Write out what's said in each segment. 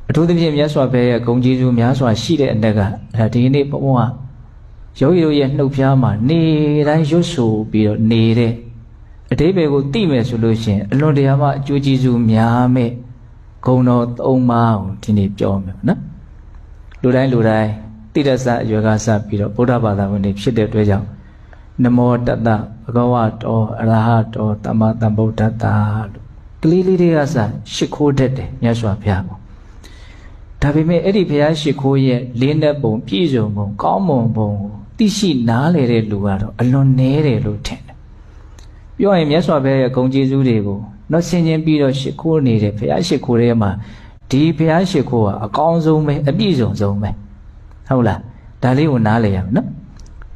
အထူးသဖြင့်မြတ်စွာဘုရားရဲ့ဂုဏ်ကျေးဇူးများစွာရှိတဲ့အတက်ကဒီနေ့ဘုံကယောဂီတို့ရဲ့နှုတ်ဖျားမှာနေတိုင်းရွတ်ဆိုပြီးတော့နေတဲ့အတိပ္ပယ်ကိုသိမယ်ဆိုလို့ရှိရင်အလွန်တရာမှအကျိုးကျေးဇူးများမဲ့ဂုဏ်တော်၃ပါးကိုဒီနေ့ပြောမယ်နော်လူတိုင်းတိတ္တဆအရွယ်ကစပြီးတော့ဗုဒ္ဓဘာသာဝင်တွေဖြစ်တဲ့အတွက်ကြောင့်နမောတတ္တဘဂဝတောအရဟတောသမ္မာသမ္ဗုဒ္ဓတ္တလို့ကလေးလေးတွေကစရှ िख ိုးတတ်တယ်မြတ်စွာဘုရားကိုဒါပေမဲ့အဲ့ဒီဘုရားရှ िख ိုးရဲ့လေးနက်ပုံပြည့်စုံပုံကောင်းမွန်ပုံကိုသိရှိနားလည်တဲ့လူကတော့အလွန်နည်းတယ်လို့ထင်တယ်ပြောရင်မြတ်စွာဘုရားရဲ့ဂုဏ်ကျေးဇူးတွေကိုတော့ဆင်ခြင်ပြီးတော့ရှ िख ိုးနေတဲ့ဘုရားရှ िख ိုးထဲမှာဒီဘုရားရှ िख ိုးကအကောင်းဆုံးပဲအပြည့်စုံဆုံးပဲဟုတ်လားဒါလေးကိုနားလည်ရမယ်နော်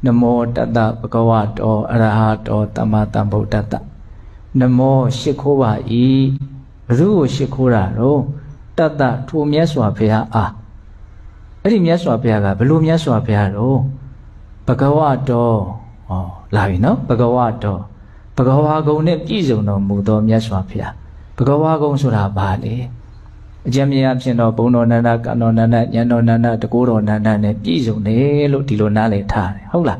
နမောတတ္တဘဂဝတောအရဟတောသမ္မာသမ္ဗုဒ္ဓတ္တနမောရှ िख ိုးပါ၏ဘုရုကိုရှ िख ိုးတာတော့တတ္တထိုမြတ်စွာဘုရားအားအဲ့ဒီမြတ်စွာဘုရားကဘယ်လိုမြတ်စွာဘုရားတော့ဘဂဝတောဟောလာပြီနော်ဘဂဝတောဘဂဝါကုံနဲ့ပြည့်စုံတော်မူသောမြတ်စွာဘုရားဘဂဝါကုံဆိုတာဘာလဲအကျဉ်းမြတ်ဖြစ်တော့ဘုံတော်နန္ဒကံတော်နန္ဒဉာဏ်တော်နန္ဒတကောတော်နန္ဒနဲ့ပြည့်စုံတယ်လို့ဒီလိုနားလည်ထားတယ်ဟုတ်လား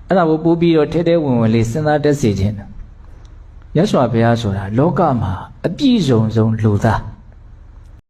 အဲ့ဒါကိုပို့ပြီးတော့ထဲထဲဝင်ဝင်လေးစဉ်းစားတတ်စေခြင်းမြတ်စွာဘုရားဆိုတာလောကမှာအပြည့်စုံဆုံးလူသား